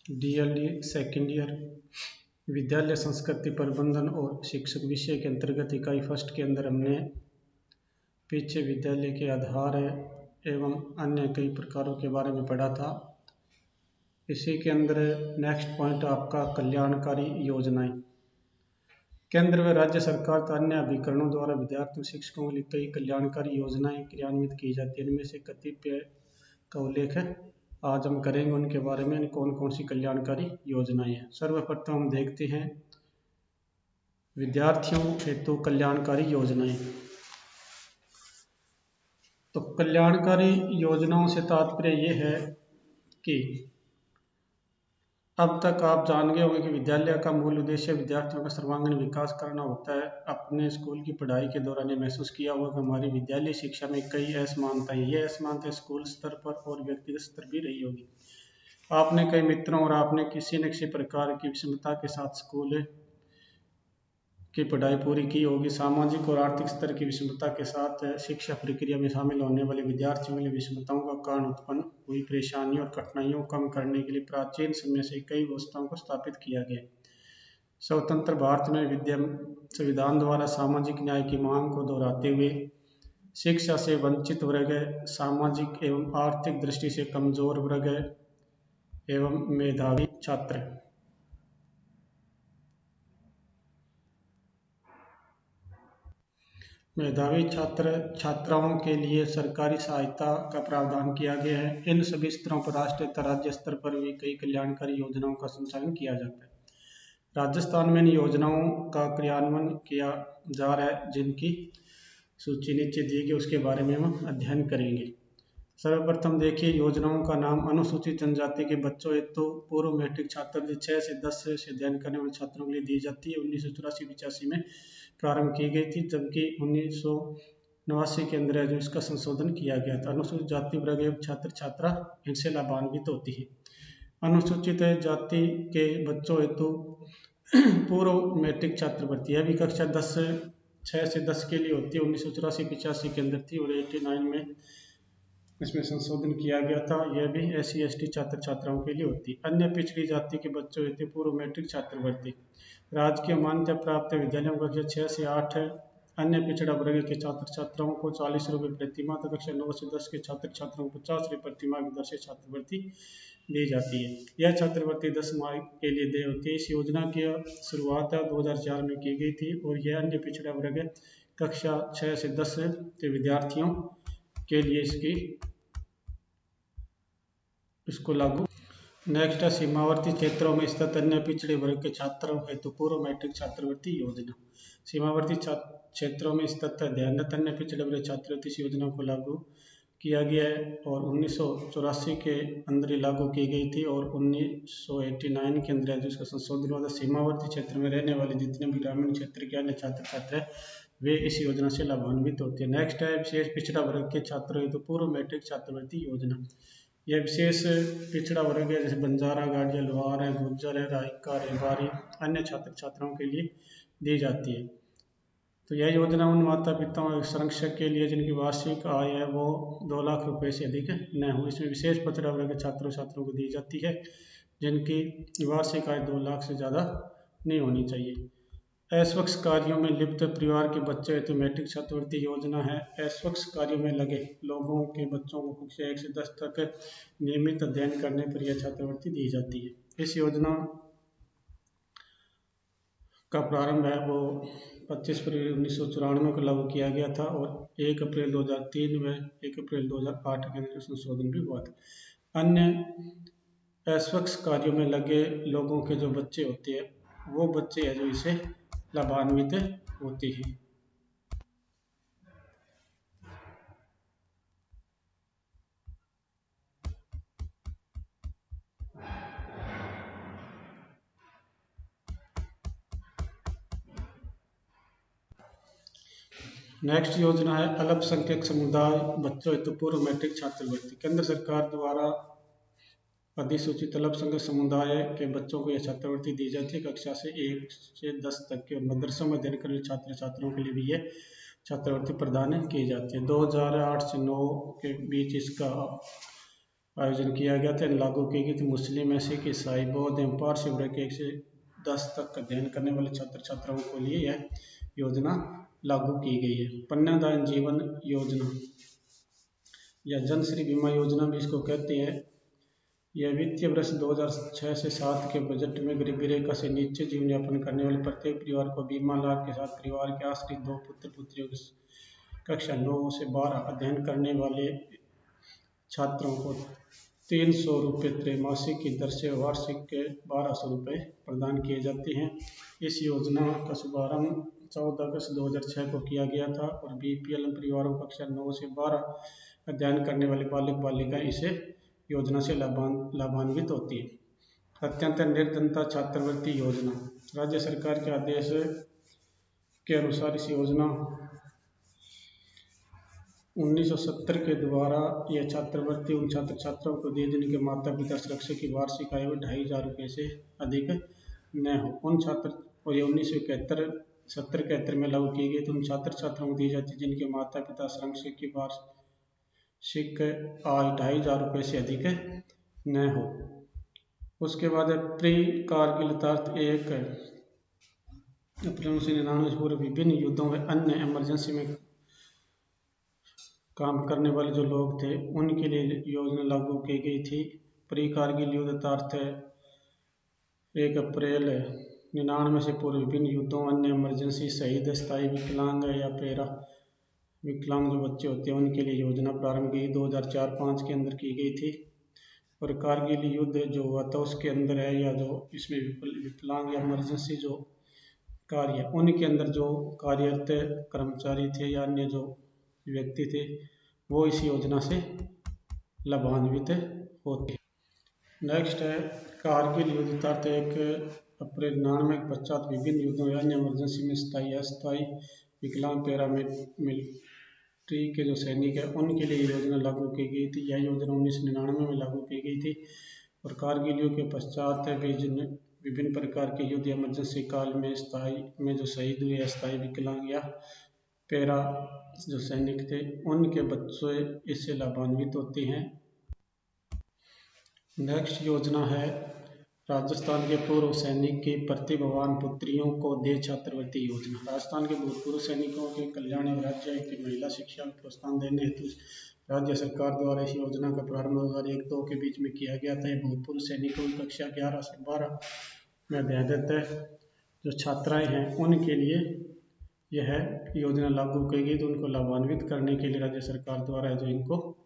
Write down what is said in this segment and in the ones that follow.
DLD second year विद्यालय संस्कृति प्रबंधन और शिक्षक विषय के अंतर्गत इकाई फर्स्ट के अंदर हमने पीछे विद्यालय के आधार एवं अन्य कई प्रकारों के बारे में पढ़ा था। इसी के अंदर नेक्स्ट पॉइंट आपका कल्याणकारी योजनाएं। केंद्र व राज्य सरकार तथा अन्य अभिकरणों द्वारा विद्यार्थियों शिक्षकों के लिए कई कल्याणकारी योजनाएं क्रियान्वित की जाती है। इनमें से कतिपय का उल्लेख है आज हम करेंगे, उनके बारे में कौन कौन सी कल्याणकारी योजनाएं हैं। सर्वप्रथम हम देखते हैं विद्यार्थियों हेतु कल्याणकारी योजनाएं। तो कल्याणकारी योजनाओं से तात्पर्य ये है कि अब तक आप जान गए होंगे कि विद्यालय का मूल उद्देश्य विद्यार्थियों का सर्वांगीण विकास करना होता है। अपने स्कूल की पढ़ाई के दौरान ये महसूस किया होगा कि हमारी विद्यालय शिक्षा में कई असमानताएं, ये असमानताएं स्कूल स्तर पर और व्यक्तिगत स्तर भी रही होगी। आपने कई मित्रों और आपने किसी न किसी प्रकार की विषमता के साथ स्कूल की पढ़ाई पूरी की होगी। सामाजिक और आर्थिक स्तर की विषमता के साथ शिक्षा प्रक्रिया में शामिल होने वाले विद्यार्थियों के लिए विषमताओं का कारण उत्पन्न हुई परेशानियों और कठिनाइयों को कम करने के लिए प्राचीन समय से कई व्यवस्थाओं को स्थापित किया गया। स्वतंत्र भारत में विद्या संविधान द्वारा सामाजिक न्याय की मांग को दोहराते हुए शिक्षा से वंचित वर्ग, सामाजिक एवं आर्थिक दृष्टि से कमजोर वर्ग एवं मेधावी छात्र छात्राओं के लिए सरकारी सहायता का प्रावधान किया गया है। इन सभी स्तरों पर राष्ट्रीय तथा राज्य स्तर पर भी कई कल्याणकारी योजनाओं का संचालन किया जाता है। राजस्थान में इन योजनाओं का क्रियान्वयन किया जा रहा है, जिनकी सूची नीचे दी गई, उसके बारे में हम अध्ययन करेंगे। सर्वप्रथम देखिए योजनाओं का नाम। अनुसूचित जनजाति के बच्चों हेतु पूर्व मैट्रिक छात्रवृत्ति 6 से 10 से अध्ययन करने वाले छात्रों के लिए दी जाती है। 1984-85 में प्रारंभ की गई थी, जबकि 1989 के अंदर जो इसका संशोधन किया गया था। अनुसूचित जाति वर्ग एवं छात्र छात्रा इनसे लाभान्वित होती है। अनुसूचित जाति के बच्चों हेतु पूर्व मैट्रिक छात्रवृत्ति यह भी कक्षा 6 से 10 के लिए होती है। 1984-85 के अंदर थी और 89 में इसमें संशोधन किया गया था। यह भी SC/ST छात्र छात्राओं के लिए होती है। अन्य पिछड़ी जाति के बच्चों हेतु पूर्व मैट्रिक छात्रवृत्ति राजकीय मान्यता प्राप्त विद्यालयों कक्षा 6 से 8 है। अन्य पिछड़ा वर्ग के छात्र छात्राओं को 40 रुपये प्रतिमाह तथा कक्षा 9 से 10 के छात्र छात्राओं को 50 रुपये प्रतिमाह की दर से छात्रवृत्ति दी जाती है। यह छात्रवृत्ति 10 माह के लिए देय होती है। इस योजना की शुरुआत 2004 में की गई थी और यह अन्य पिछड़ा वर्ग कक्षा 6 से 10 के विद्यार्थियों के लिए इसको लागू। नेक्स्ट है सीमावर्ती क्षेत्रों में स्थित अन्य पिछड़े वर्ग के छात्रों हेतु पूर्व मैट्रिक छात्रवृत्ति योजना। सीमावर्ती क्षेत्रों में स्थित अध्ययनरत अन्य पिछड़े वर्ग छात्रवृत्ति इस योजना को लागू किया गया है और 1984 के अंदर लागू की गई थी और 1989 के अंदर जिसका संशोधन हुआ था। सीमावर्ती क्षेत्र में रहने वाले जितने भी ग्रामीण क्षेत्र के अन्य छात्र छात्रा वे इस योजना से लाभान्वित होते हैं। नेक्स्ट है विशेष पिछड़ा वर्ग के छात्रों हेतु पूर्व मैट्रिक छात्रवृत्ति योजना। यह विशेष पिछड़ा वर्ग है, जैसे बंजारा, गाड़िया, लोहार है, गुर्जर है, रायका, रेवारी, अन्य छात्र छात्राओं के लिए दी जाती है। तो यह योजना उन माता पिताओं और संरक्षक के लिए जिनकी वार्षिक आय है वो 2 लाख रुपए से अधिक न हो। इसमें विशेष पिछड़ा वर्ग के छात्रों छात्राओं को दी जाती है जिनकी वार्षिक आय 2 लाख से ज़्यादा नहीं होनी चाहिए। अस्वच्छ कार्यों में लिप्त परिवार के बच्चे हेतु मैट्रिक छात्रवृत्ति योजना है। अस्वच्छ कार्यों में लगे लोगों के बच्चों को कक्षा 1 से 10 तक नियमित अध्ययन करने पर यह छात्रवृत्ति दी जाती है। इस योजना का प्रारंभ है वो 25 फरवरी 1994 को लागू किया गया था और 1 अप्रैल 2003 में 1 अप्रैल 2008 के अंदर संशोधन भी हुआ था। अन्य अस्वच्छ कार्यों में लगे लोगों के जो बच्चे होते हैं वो बच्चे हैं जो इसे लाभान्वित होते हैं। नेक्स्ट योजना है अल्पसंख्यक समुदाय बच्चों हेतु पूर्व मैट्रिक छात्रवृत्ति। केंद्र सरकार द्वारा अधिसूचित अल्पसंख्यक समुदाय के बच्चों को यह छात्रवृत्ति दी जाती है। कक्षा से 1 से 10 तक के मदरसों में अध्ययन करने छात्र छात्राओं के लिए भी यह छात्रवृत्ति प्रदान की जाती है। 2008 से 9 के बीच इसका आयोजन किया गया था। लागू की गई थी। मुस्लिम, सिख, ईसाई, बौद्ध एवं पारसी वर्ग के 1 से 10 तक अध्ययन करने वाले छात्र छात्राओं के लिए यह योजना लागू की गई है। कन्यादान जीवन योजना या जनश्री बीमा योजना भी इसको कहते हैं। यह वित्तीय वर्ष 2006 से 7 के बजट में गरीबी रेखा से नीचे जीवन यापन करने वाले प्रत्येक परिवार को बीमा लाभ के साथ परिवार के आश्रित 2 पुत्र पुत्रियों की कक्षा 9 से 12 अध्ययन करने वाले छात्रों को 300 रुपये त्रैमासिक की दर से वार्षिक के 1200 रुपये प्रदान किए जाते हैं। इस योजना का शुभारंभ 14 अगस्त 2006 को किया गया था और बीपीएल परिवारों कक्षा 9 से 12 अध्ययन करने वाले बालक बालिकाएं इसे योजना से लाभान्वित होती है। अत्यंत निर्धनता छात्रवृत्ति योजना राज्य सरकार के आदेश के अनुसार इस योजना 1970 के द्वारा यह छात्रवृत्ति उन छात्र छात्राओं को दी जिनके माता पिता सुरक्षा की वार्षिक आय 2500 रुपये से अधिक न हो। उन छात्र और ये 1971 में लागू की गई तो उन छात्र छात्राओं को दी जाती जिनके माता पिता सुरक्षा की वार्षिक आय 2500 रुपये से अधिक न हो। उसके बाद प्री कारगिल अर्थात 1 अप्रैल 1999 से पूर्व विभिन्न युद्धों में अन्य इमरजेंसी में काम करने वाले जो लोग थे उनके लिए योजना लागू की गई थी। प्री कारगिल युद्ध अर्थात 1 अप्रैल 1999 से पूर्व विभिन्न युद्धों अन्य इमरजेंसी शहीद स्थायी विकलांग या पैरा विकलांग जो बच्चे होते हैं उनके लिए योजना प्रारंभ की 2004-05 के अंदर की गई थी। और कारगिल युद्ध जो हुआ था उसके अंदर है या जो इसमें विकलांग या इमरजेंसी जो कार्य उनके अंदर जो कार्यरत कर्मचारी थे या अन्य जो व्यक्ति थे वो इस योजना से लाभान्वित होते हैं। नेक्स्ट है कारगिल युद्ध अर्थात 1 अप्रैल 1999 के पश्चात विभिन्न युद्धों या अन्य इमरजेंसी में स्थायी अस्थायी विकलांग पैरामिलिट्री के जो सैनिक है उनके लिए योजना लागू की गई थी। यह योजना 1999 में लागू की गई थी। और कारगिल युद्ध के पश्चात विभिन्न प्रकार के युद्ध इमरजेंसी काल में जो शहीद हुए अस्थायी विकलांग या पैरा जो सैनिक थे उनके बच्चे इससे लाभान्वित होते हैं। नेक्स्ट योजना है राजस्थान के पूर्व सैनिक की प्रतिभावान पुत्रियों को दे छात्रवृत्ति योजना। राजस्थान के भूतपूर्व सैनिकों के कल्याण और राज्य की महिला शिक्षा को प्रोत्साहन देने हेतु राज्य सरकार द्वारा इस योजना का प्रारंभ 2001-02 के बीच में किया गया था। भूतपूर्व सैनिकों की कक्षा 11 से 12 में अध्ययनरत जो छात्राएं हैं उनके लिए यह योजना लागू की गई तो उनको लाभान्वित करने के लिए राज्य सरकार द्वारा जो इनको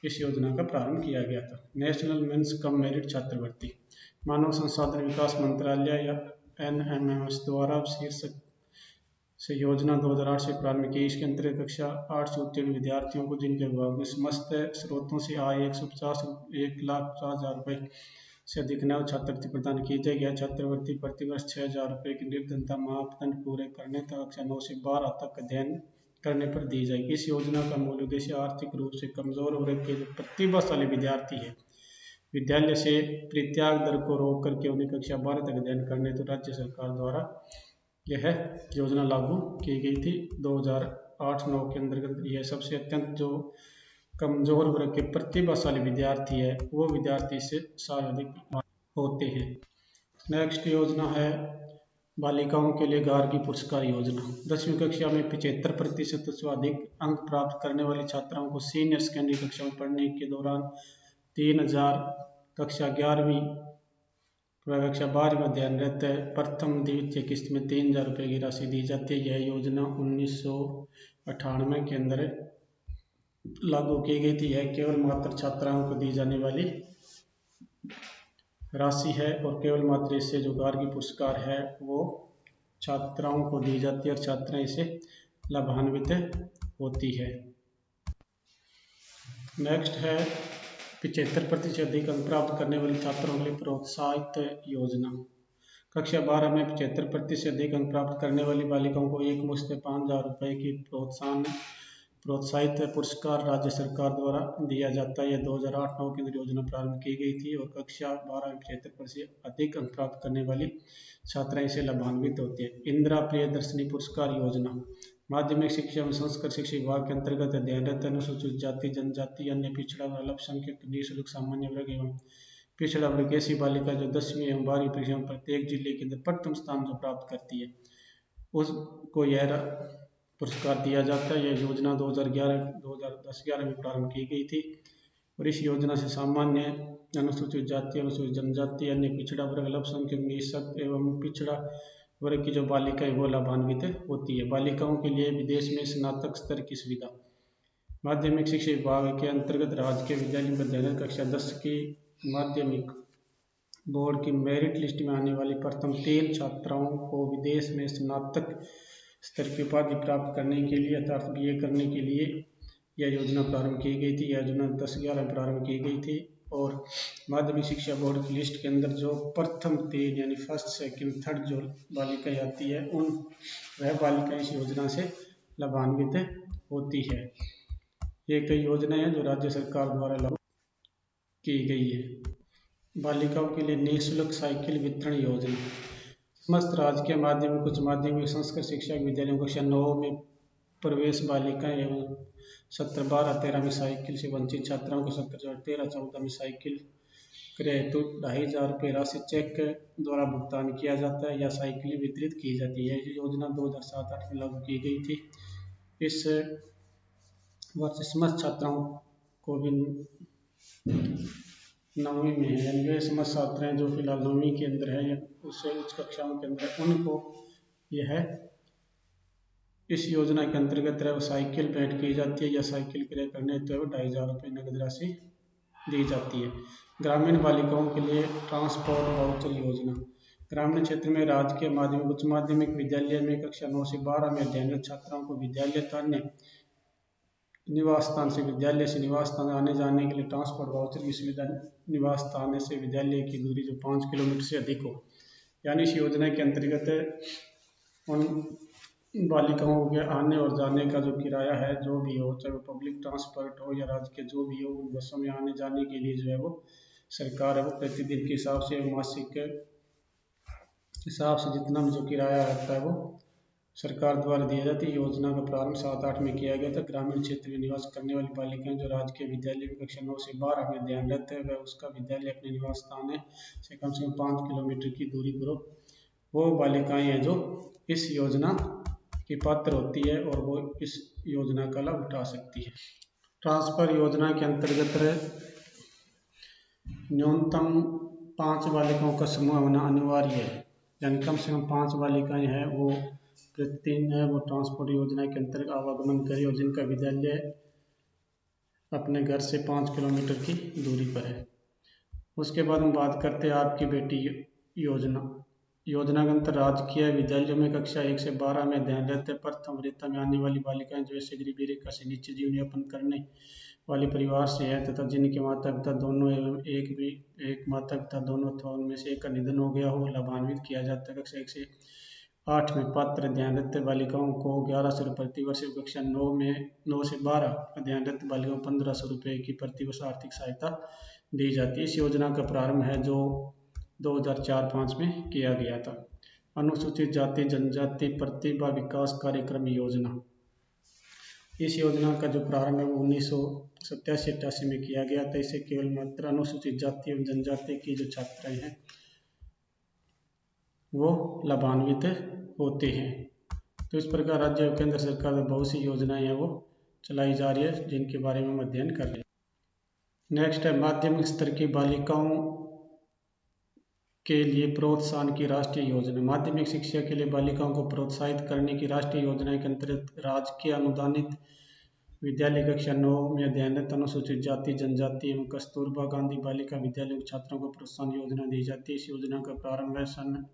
इस योजना का प्रारंभ किया गया था। नेशनल मेंस कम मेरिट छात्रवृत्ति मानव संसाधन विकास मंत्रालय या NMS द्वारा शीर्षक से योजना 2008 से प्रारंभ की। इसके अंतर्गत कक्षा 8 से उत्तीर्ण विद्यार्थियों को जिनके विभाग में समस्त स्रोतों से आय 1,50,000 रुपये से अधिक नव छात्रवृत्ति प्रदान की जाएगी। यह छात्रवृत्ति प्रतिवर्ष 6,000 रुपये की निर्धनता मापदंड पूरे करने तक कक्षा 9 से 12 तक अध्ययन करने पर दी जाएगी। इस योजना का मूल उद्देश्य आर्थिक रूप से कमजोर वर्ग के जो प्रतिभाशाली विद्यार्थी है विद्यालय से परित्याग दर को रोक करके उन्हें कक्षा 12 तक अध्ययन करने तो राज्य सरकार द्वारा यह योजना लागू की गई थी 2008-09 के अंतर्गत। यह सबसे अत्यंत जो कमजोर वर्ग के प्रतिभाशाली विद्यार्थी है वो विद्यार्थी से सर्वाधिक होते हैं। नेक्स्ट योजना है बालिकाओं के लिए गार्गी पुरस्कार योजना। 10वीं कक्षा में 75% से अधिक अंक प्राप्त करने वाली छात्राओं को सीनियर सेकेंडरी कक्षा में पढ़ने के दौरान 3,000 कक्षा 11वीं कक्षा 12 में अध्ययनरत प्रथम द्वितीय किस्त में 3,000 रुपये की राशि दी जाती है। यह योजना 1998 के अंदर लागू की गई थी। यह केवल मात्र छात्राओं को दी जाने वाली राशि है और केवल मात्र इससे जो गार्गी पुरस्कार है वो छात्राओं को दी जाती है और छात्राएं इसे लाभान्वित होती है। नेक्स्ट है 75% से अधिक अंक प्राप्त करने वाले छात्रों के लिए प्रोत्साहित योजना। कक्षा 12 में 75% से अधिक अंक प्राप्त करने वाली बालिकाओं को एक मुश्त 5,000 रुपये की प्रोत्साहित पुरस्कार राज्य सरकार द्वारा दिया जाता है। यह 2008-09 के अंदर योजना प्रारंभ की गई थी और कक्षा 12 में 75% से अधिक अंक प्राप्त करने वाली छात्राएं इसे लाभान्वित होती है। इंदिरा प्रियदर्शनी पुरस्कार योजना माध्यमिक शिक्षा एवं संस्कृत शिक्षा विभाग के अंतर्गत अध्ययनरत अनुसूचित जाति जनजाति अन्य पिछड़ा व अल्पसंख्यक निःशुल्क सामान्य वर्ग एवं पिछड़ा वर्ग ऐसी बालिका जो 10वीं एवं 12वीं परीक्षा में प्रत्येक जिले के अंदर प्रथम स्थान जो प्राप्त करती है उसको यह पुरस्कार दिया जाता है। यह योजना 2010-11 में प्रारंभ की गई थी और इस योजना से सामान्य अनुसूचित जाति अनुसूचित जनजाति अन्य पिछड़ा वर्ग अल्पसंख्यक निःशक्त एवं पिछड़ा वर्ग की जो बालिका है वो लाभान्वित होती है। बालिकाओं के लिए विदेश में स्नातक स्तर की सुविधा। माध्यमिक शिक्षा विभाग के अंतर्गत राजकीय विद्यालय में अध्ययन कक्षा 10 की माध्यमिक बोर्ड की मेरिट लिस्ट में आने वाली प्रथम 3 छात्राओं को विदेश में स्नातक स्तर की उपाधि प्राप्त करने के लिए अर्थात BA करने के लिए यह योजना प्रारंभ की गई थी। यह योजना 10-11 में प्रारंभ की गई थी और माध्यमिक शिक्षा बोर्ड की लिस्ट के अंदर जो प्रथम 3 यानी फर्स्ट सेकंड थर्ड जो बालिकाएं आती है वह बालिकाएं इस योजना से लाभान्वित होती है। ये कई योजनाएं हैं जो राज्य सरकार द्वारा लागू की गई है। बालिकाओं के लिए निःशुल्क साइकिल वितरण योजना। समस्त राजकीय माध्यमिक उच्च माध्यमिक संस्कृत शिक्षा विद्यालयों कक्षा 9 में प्रवेश बालिकाएं एवं सत्र 12-13 में साइकिल से वंचित छात्राओं को सत्र 13-14 में साइकिल क्रय हेतु 2500 रुपये राशि चेक द्वारा भुगतान किया जाता है या साइकिलें वितरित की जाती है। यह योजना 2007-8 में लागू की गई थी। इस वर्ष समस्त छात्राओं को भी 9वीं में है यानी वे समस्त छात्राएं जो फिलहाल 9वीं के अंदर है या उससे उच्च कक्षाओं के अंदर उनको यह इस योजना के अंतर्गत साइकिल भेंट की जाती है या साइकिल क्रय करने हेतु 2500 रुपये नगद राशि दी जाती है। ग्रामीण बालिकाओं के लिए ट्रांसपोर्ट वाउचर योजना। ग्रामीण क्षेत्र में राजकीय माध्यमिक उच्च माध्यमिक विद्यालय में कक्षा 9 से 12 में अध्ययनरत छात्राओं को विद्यालय अन्य निवास स्थान से विद्यालय से निवास स्थान आने जाने के लिए ट्रांसपोर्ट वाउचर की सुविधा निवास स्थान से विद्यालय की दूरी जो 5 किलोमीटर से अधिक हो। यानी इस योजना के अंतर्गत उन बालिकाओं के आने और जाने का जो किराया है जो भी हो चाहे वो पब्लिक ट्रांसपोर्ट हो या राज्य के जो भी हो उन बसों में आने जाने के लिए जो है वो सरकार है वो प्रतिदिन के हिसाब से मासिक के हिसाब से जितना भी जो किराया रहता है वो सरकार द्वारा दिया जाती है। योजना का प्रारंभ 7-8 में किया गया था। ग्रामीण क्षेत्र में निवास करने वाली बालिकाएं जो राजकीय विद्यालय में कक्षा 9 से 12 में अध्ययनरत है वह उसका विद्यालय अपने निवास स्थान से कम 5 किलोमीटर की दूरी पर वो बालिकाएं हैं जो इस योजना की पात्र होती है और वो इस योजना का लाभ उठा सकती है। ट्रांसफर योजना के अंतर्गत न्यूनतम 5 बालिकाओं का समूह होना अनिवार्य है यानी कम से कम 5 बालिकाएं हैं वो प्रतिदिन है वो ट्रांसपोर्ट योजना के अंतर्गत आवागमन करें और जिनका विद्यालय अपने घर से 5 किलोमीटर की दूरी पर है। उसके बाद हम बात करते हैं आपकी बेटी योजना। योजना के अंतर राजकीय विद्यालयों में कक्षा 1 से 12 में अध्ययनरत प्रथम वरीयता में आने वाली बालिकाएं जो ऐसे गरीबी रेखा से नीचे जीवन यापन करने वाले परिवार से है तथा जिनके माता पिता दोनों एवं एक माता पिता दोनों अथवा उनमें से एक का निधन हो गया हो लाभान्वित किया जाता है। कक्षा 1 से 8 में पात्र अध्ययनरत बालिकाओं को 1100 रुपये प्रतिवर्ष, कक्षा 9 से 12 अध्ययनरत बालिकाओं को 1500 रुपये की प्रतिवर्ष आर्थिक सहायता दी जाती है। इस योजना का प्रारंभ है जो 2004-5 में किया गया था। अनुसूचित जाति जनजाति प्रतिभा विकास कार्यक्रम योजना। इस योजना का जो प्रारंभ है वो 1987-88 में किया गया था। इसे केवल मात्र अनुसूचित जाति एवं जनजाति की जो छात्राएं हैं वो लाभान्वित होते हैं। तो इस प्रकार राज्य और केंद्र सरकार में बहुत सी योजनाएं हैं वो चलाई जा रही है जिनके बारे में हम अध्ययन कर रहे हैं। नेक्स्ट है माध्यमिक स्तर की बालिकाओं के लिए प्रोत्साहन की राष्ट्रीय योजना। माध्यमिक शिक्षा के लिए बालिकाओं को प्रोत्साहित करने की राष्ट्रीय योजना के अंतर्गत राजकीय अनुदानित विद्यालय कक्षा 9 में अध्ययनरत अनुसूचित जाति जनजाति एवं कस्तूरबा गांधी बालिका विद्यालय छात्रों को प्रोत्साहन योजना दी जाती है। इस योजना का प्रारंभ सन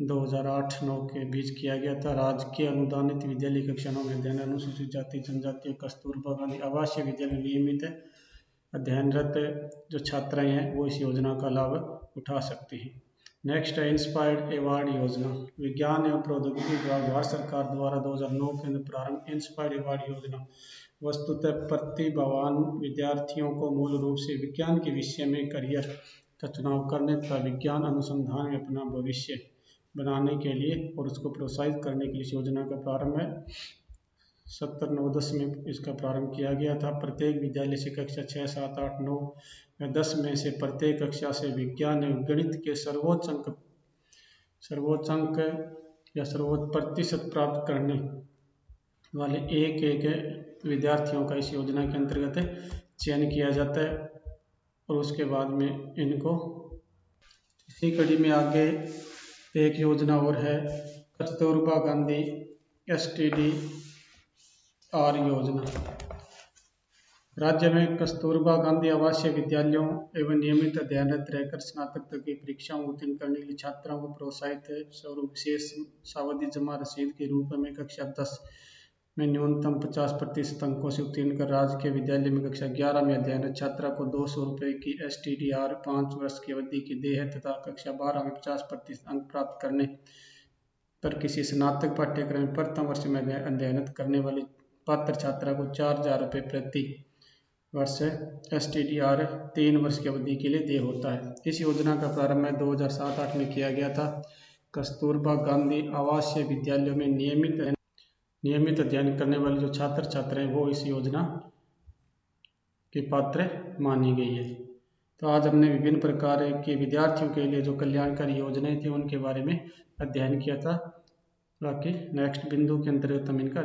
2008-9 के बीच किया गया था। राजकीय अनुदानित विद्यालय कक्षा 9 में अध्ययन अनुसूचित जाति जनजाति और कस्तूरबा गांधी आवासीय विद्यालय नियमित अध्ययनरत जो छात्राएं हैं वो इस योजना का लाभ उठा सकते हैं। नेक्स्ट है इंस्पायर्ड अवार्ड योजना। विज्ञान एवं प्रौद्योगिकी विभाग भारत सरकार द्वारा 2009 के अंदर प्रारंभ इंस्पायर्ड अवार्ड योजना वस्तुतः प्रतिभावान विद्यार्थियों को मूल रूप से विज्ञान के विषय में करियर का चुनाव करने तथा विज्ञान अनुसंधान में अपना भविष्य बनाने के लिए और उसको प्रोत्साहित करने के लिए इस योजना का प्रारंभ है 70, 9, 10 में इसका प्रारंभ किया गया था। प्रत्येक विद्यालय से कक्षा 6, 7, 8, 9 या 10 में से प्रत्येक कक्षा से विज्ञान एवं गणित के सर्वोच्च अंक या सर्वोच्च प्रतिशत प्राप्त करने वाले एक विद्यार्थियों का इस योजना के अंतर्गत चयन किया जाता है। और उसके बाद में इनको इसी कड़ी में आगे एक योजना और है, कस्तूरबा गांधी STDR योजना। राज्य में कस्तूरबा गांधी आवासीय विद्यालयों एवं नियमित अध्ययनरत रहकर स्नातक तक की परीक्षाओं उत्तीर्ण करने के लिए छात्राओं को प्रोत्साहित स्वरूप विशेष सावधि जमा रसीद के रूप में कक्षा 10 में न्यूनतम 50% अंकों से उत्तीर्ण कर राज्य के विद्यालय में कक्षा 11 में अध्ययनरत छात्रा को 200 रुपये की STDR 5 वर्ष की अवधि की देय तथा कक्षा 12 में 50% अंक प्राप्त करने पर किसी स्नातक पाठ्यक्रम में प्रथम वर्ष में अध्ययनरत करने वाली पात्र छात्रा को 4,000 रुपये प्रति वर्ष STDR 3 वर्ष की अवधि के लिए देय होता है। इस योजना का प्रारंभ 2007-8 में किया गया था। कस्तूरबा गांधी आवासीय विद्यालयों में नियमित अध्ययन करने वाले जो छात्र छात्राएं वो इस योजना के पात्र मानी गई है। तो आज हमने विभिन्न प्रकार के विद्यार्थियों के लिए जो कल्याणकारी योजनाएं थी उनके बारे में अध्ययन किया था। बाकी नेक्स्ट बिंदु के अंतर्गत हम इनका